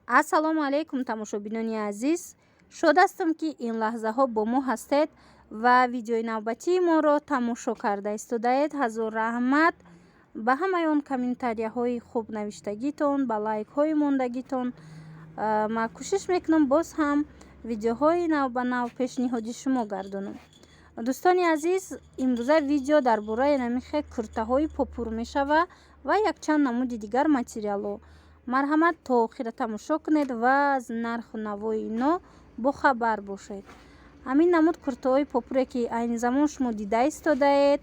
ассалому алайкум тамошобинони азиз. шод ҳастам ки ин лаҳзаҳо бо мо ҳастед ва видеои навбатии моро тамошо карда истодаед. ҳазор раҳмат ба ҳамаён комментарияҳои хуб навиштагитон, ба лайкҳои мондагитон. ман кӯшиш мекунам боз ҳам видеоҳои нав ба нав пешниҳоди шумо гардонам. дӯстони азиз, имрӯза видео дар бораи намихе куртахои попур мешава ва якчанд намуди дигар материалҳо. марҳамат то охира тамошо кунед ва аз нарху навои ино бохабар бошед. ҳамин намуд куртахои попуре ки айни замон шумо дида истодаед,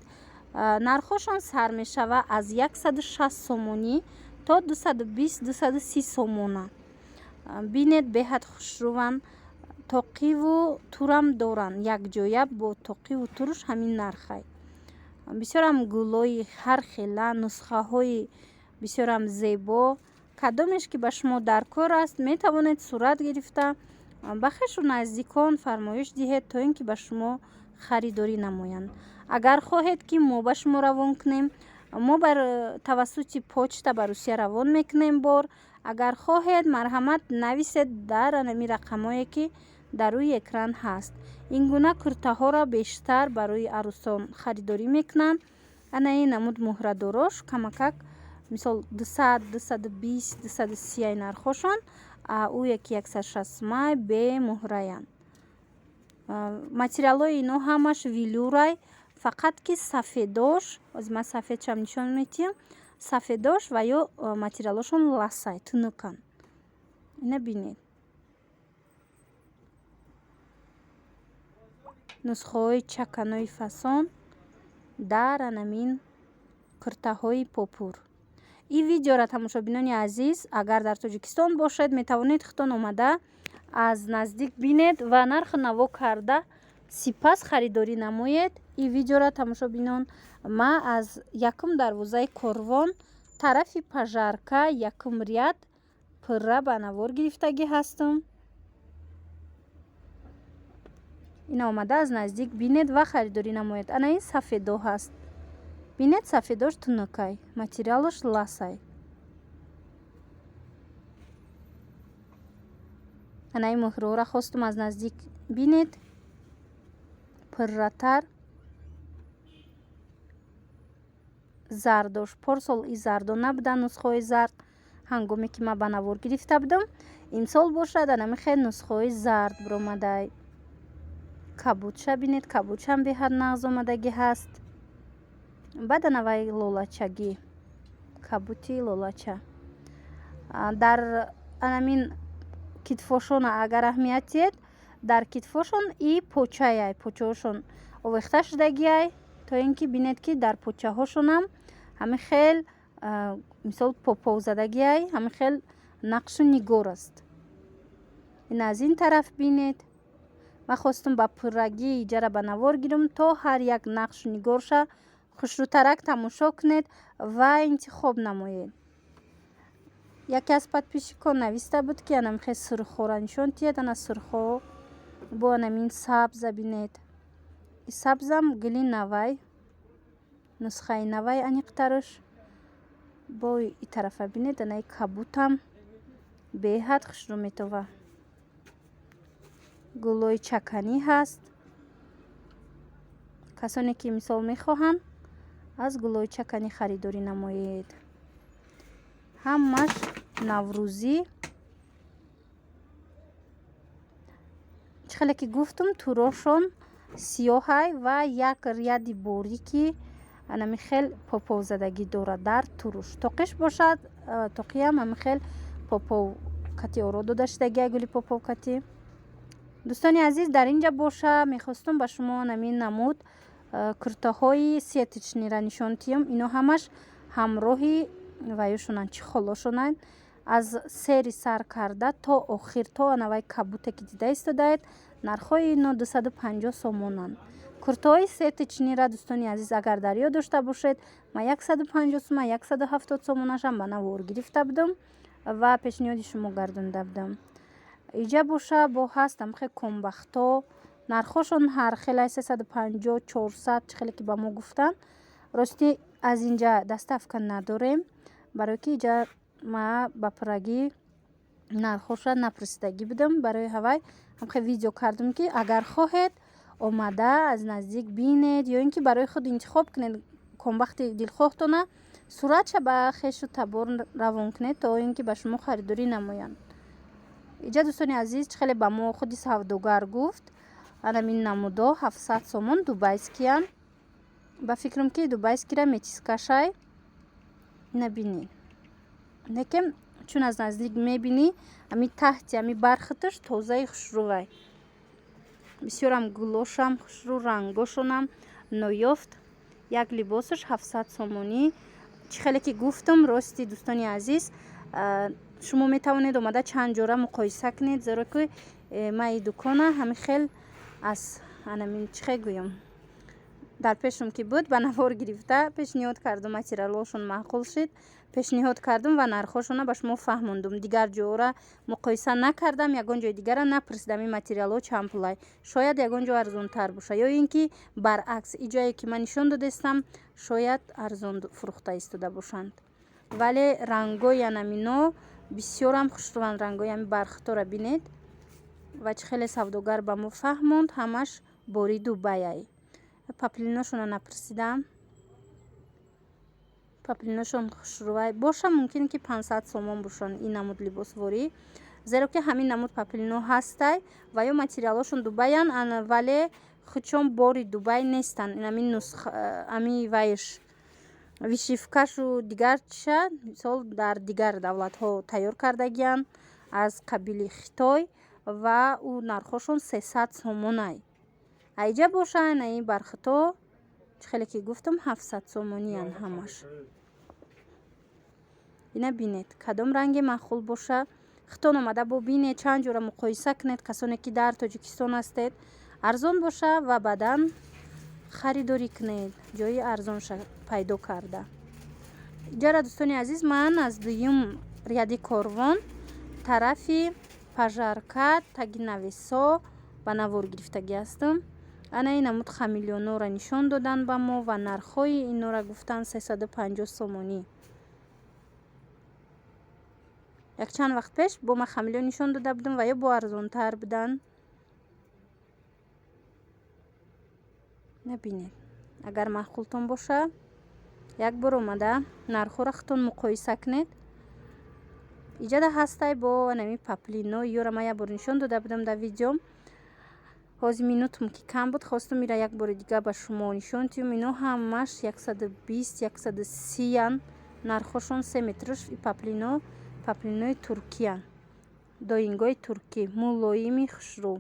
нархошон сар мешава аз 160 сомонӣ то 220-230 сомона. бинед беҳад хушрӯван, тоқиву турам доранд. якҷоя бо тоқиву туруш ҳамин нархай. бисёрам гулҳои ҳар хела, нусхаҳои бисёрам зебо. кадомеш ки ба шумо дар кор аст, метавонед сурат гирифта ба хешу наздикон фармоиш диҳед то ин ки ба шумо харидорӣ намоянд. агар хоҳед ки мо ба шумо равон кунем, мо бар тавассути почта ба русия равон мекунем бор. агар хоҳед марҳамат нависед дар анами рақамое ки дар рӯи экран ҳаст. ин гуна куртаҳоро бештар барои арӯсон харидорӣ мекунанд. ана ин намуд муҳрадорош камакак мисол 200-220-230 ай нархошон, ӯ яки 160 май бе муҳраянд. материалҳои ино ҳамаш велюрай, фақат ки сафедош, озма сафедшам нишон метиҳам, сафедош ва ё материалошон ласай, тунукан. ина бинед. нусхаҳои чаканои фасон дар анамин куртаҳои попур. ин видеоро тамошобинони азиз, агар дар тоҷикистон бошед, метавонед худтон омада аз наздик бинед ва нарху наво карда сипас харидорӣ намоед. ин видеоро тамошобинон, ма аз якум дарвозаи корвон тарафи пажарка якум ряд пурра ба навор гирифтагӣ ҳастам. ин омада аз наздик бинед ва харидорӣ намоед. ана ин сафедо ҳаст. бинед, сафедош тунукай, материалош ласай. ана ин муҳрора хостум аз наздик бинед, пурратар. зардош порсол и зардо набуда, нусхаҳои зард ҳангоме ки ман ба навор гирифта будам. имсол бошад анамихе нусхаҳои зард биромадай. кабудша бинед, кабудшам беҳад нағз омадагӣ ҳаст. баъд анавай лолачагӣ, кабути лолача. дар анамин китфошона агар аҳамият диҳед, дар китфошон и почаяй, почаҳошон овехта шудагиай, то ин ки бинед ки дар почаҳошонам ҳамин хел мисол попов задагиай, ҳамин хел нақшу нигор аст. ин аз ин тараф бинед. ман хостум ба пуррагии иҷара ба навор гирам то ҳар як нақшу нигорша хушрӯтарак тамошо кунед ва интихоб намоед. яке аз подписчикон нависта буд ки анамихе сурхҳоро нишон диҳед. ана сурхҳо бо анамин сабза бинед. и сабзам гили навай, нусхаи навай аниқтаруш. бо и тарафа бинед, анаи кабутам беҳад хушрӯ метова. гулҳои чаканӣ ҳаст. касоне ки мисол мехоҳанд, аз гулҳои чаканӣ харидорӣ намоед. ҳамаш наврӯзӣ. чӣ хеле ки гуфтум, турошон сиёҳай ва як ряди борики анамихел поповзадагӣ дорад дар туруш. тоқиш бошад, тоқиам ҳамихел поповкати оро дода шудагиай, гули поповкати. дӯстони азиз, дар инҷа боша мехостум ба шумо намин намуд куртаҳои сетичниро нишон диҳам. ино ҳамаш ҳамроҳи ваёшонанд, чихолошонанд. аз сери сар карда то охир, то анавай кабуте ки дида истодаед, нархҳои ино 250 сомонанд. куртаҳои сетичнира дӯстони азиз, агар дар ёд дошта бошед, ма 150 сомон, 170 сомонашам ба навор гирифта будам ва пешниҳоди шумо гардонда будам. иҷа боша бо ҳаст ҳамихе комбахто, нархошон ҳар хелай 350-400, чӣ хеле ки ба мо гуфтанд. рости аз инҷа доставка надорем, барои ки иҷа ма ба пуррагӣ нархоша напурсидагӣ будам. Барои ҳавай ҳамхе видео кардам ки агар хоҳед омада аз наздик бинед ё ин ки барои худ интихоб кунед комбахти дилхоҳтона суратша ба хешу табор равон кунед то ин ки ба шумо харидорӣ намоянд. иҷа дӯстони азиз чихеле ба мо худи савдогар гуфт анамин намудо 700 сомон дубайскиян. ба фикрам ки дубайскира метискашай набинед некем чун аз наздик мебинӣ ами таҳти ами бархаташ тозаи хушрӯвай бисёрам гулошам хушрӯ рангошонам ноёфт. як либосаш 700 сомонӣ. чихеле ки гуфтам рости дӯстони азиз шумо метавонед омада чанд ҷора муқоиса кунед зеро ки ман ин дукона ҳами хел аз анамин чихе гӯям дар пешум ки буд ба навор гирифта пешниҳод кардам материалошон маъқул шид пешниҳод кардам ва нархошона ба шумо фаҳмондум. дигар ҷора муқоиса накардам ягон ҷои дигара напурсидам ин материалҳо чанд пулай шояд ягон ҷо арзонтар бошад ё ин ки баръакс ин ҷое ки ман нишон додастам шояд арзон фурӯхта истода бошанд. вале рангои анамино бисёрам хушрӯванд. рангои ами бархатора бинед ва чихеле савдогар ба мо фаҳмонд ҳамаш бори Дубайай. паплиношона напурсидам. паплиношон хушрӯвай боша мумкин ки 500 сомон бошанд ин намуд либосворӣ зеро ки ҳамин намуд паплино ҳастай ва ё материалошон Дубаян вале худчон бори Дубай нестанд. ами нусха ами вайш вишивкашу дигар чиша мисол дар дигар давлатҳо тайёр кардагиянд аз қабили Хитой ва ӯ нархошон 300 сомонай. айҷа боша на ин бархато чихеле ки гуфтам 700 сомониян ҳамаш. ина бинед кадом ранге маъқул боша хитон омада бо бинед чанд ҷора муқоиса кунед касоне ки дар Тоҷикистон ҳастед арзон боша ва баъдан харидорӣ кунед ҷои арзонша пайдо карда. иҷара дӯстони азиз ман аз дуюм ряди корвон тарафи пажарка таги навесо ба навор гирифтагӣ ҳастам. ана ин намуд хамилёнора нишон додан ба мо ва нархҳои инора гуфтан 350 сомонӣ. якчанд вақт пеш бо ма хамилён нишон дода будам ва ё бо арзонтар будан. набинед агар маъқултон боша як бор омада нархҳоро хитон муқоиса кунед. иҷада ҳастай бо нами паплино ёра ма як бор нишон дода будам дар видеом. ҳозир минутам ки кам буд хостам ира як бори дига ба шумо нишон тиём. ино ҳамаш 120-130 нархошон 3 метраш паплинои туркия доингои туркӣ мулоими хушрӯ